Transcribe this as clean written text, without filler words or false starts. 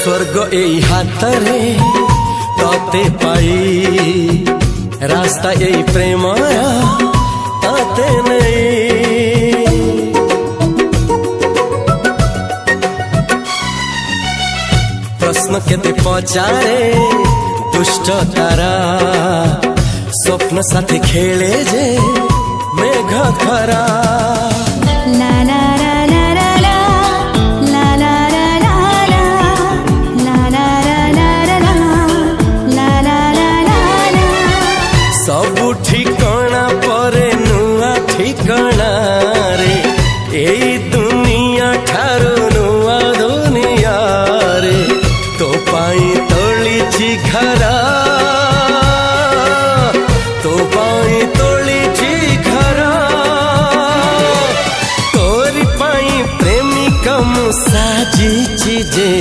स्वर्ग एई हातरे तते पाई रास्ता एई प्रेमया ताते नहीं। प्रश्न केते पचारे दुष्ट तारा स्वप्न साथी खेले जे मेघ खरा। ला ला ला ला ला ला ला ला ला ला ला ला ला ला। सबु ठिकाना परे नुआ ठिकाना रे एई दुनिया ठारू नुआ दुनिया रे। तो पाई तोलिछि घरा तो पाई तोलिछि घरा तोरी पाई प्रेमिका मु साजिछि जे।